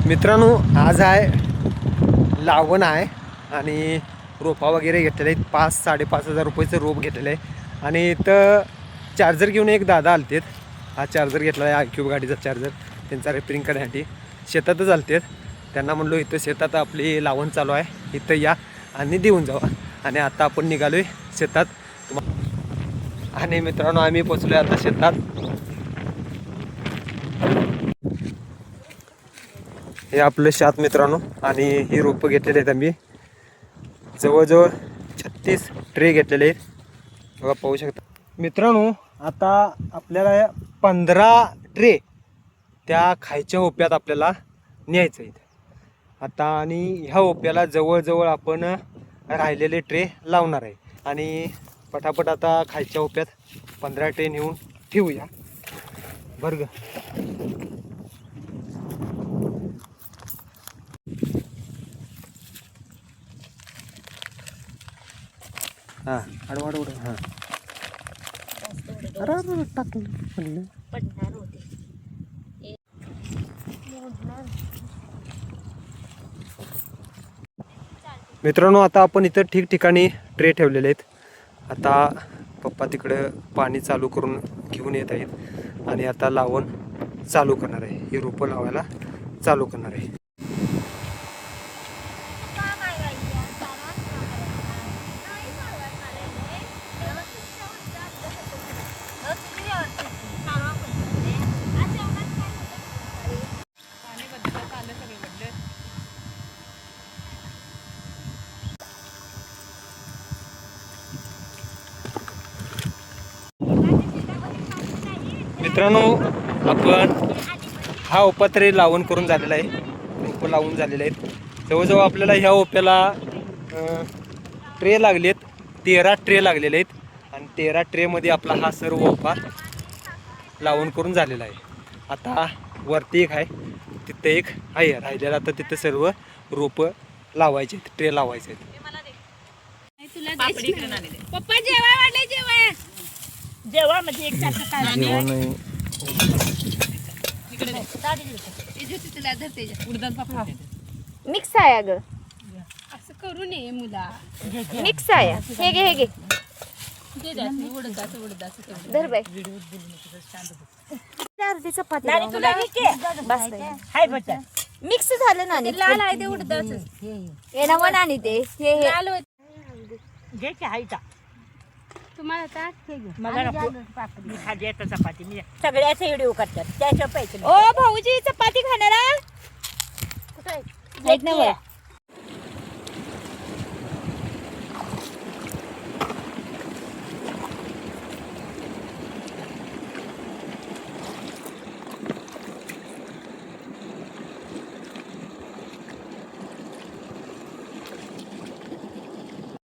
मित्रांनो आज आहे लावण आहे आणि रोपा वगैरे घेतलेले आहेत. 5-5.5 हजार रुपयाचं रोप घेतलेलं आहे आणि इथं चार्जर घेऊन एक दादा आलतेत. हा चार्जर घेतला आहे iQube गाडीचा चार्जर, त्यांचा रिपेरिंग करण्यासाठी शेतातच आलतेत. त्यांना म्हणलो इथं शेतात आपली लावण चालू आहे, इथं या आणि देऊन जावा. आणि आता आपण निघालोय शेतात. आणि मित्रांनो आम्ही पोचलोय आता शेतात. हे आपलं शेत मित्रांनो आणि ही रोपं घेतलेली आहेत. आम्ही जवळजवळ 36 ट्रे घेतलेले आहेत, बघा पाहू शकता मित्रांनो. आता आपल्याला 15 ट्रे त्या खायच्या ओप्यात आपल्याला न्यायचं आहे आता. आणि ह्या ओप्याला जवळजवळ आपण राहिलेले ट्रे लावणार आहे आणि पटापट आता खायच्या ओप्यात 15 ट्रे नेऊन ठेवूया बरं ग. हां अडवाड हां अरे टाकलं मित्रांनो. आता आपण इथं ठिकठिकाणी ट्रे ठेवलेले आहेत. आता पप्पा तिकडं पाणी चालू करून घेऊन येत आहेत आणि आता लावण चालू करणार आहे. ही रोपं लावायला चालू करणार आहे. मित्रांनो आपण हा ओपा तरी लावण करून झालेला आहे, रोपं लावून झालेले आहेत. जवळजवळ आपल्याला ह्या ओप्याला ट्रे लागलेत, 13 ट्रे लागलेले आहेत आणि 13 ट्रेमध्ये आपला हा सर्व ओपा लावण करून झालेला आहे. आता वरती एक आहे, तिथं एक आहे राहिलेला. आता तिथं सर्व रोपं लावायचे आहेत, ट्रे लावायचे आहेत. पप्पा जेवाय वाढले, जेवाय जेवा म्हणजे एक मिक्स आहे अगं, असं करू नये मुला. मिक्स आहे. हे घे हे घे धर बाई. अर्धी चपाती मिक्स झालं ना. लाल आहे ते उडदाच ये ना वन आणि ते हे हे लाल तुम्हाला सगळ्याचे व्हिडिओ करतात त्याच्या पैसे ओ भाऊजी चपाती खाणारा आहेत ना.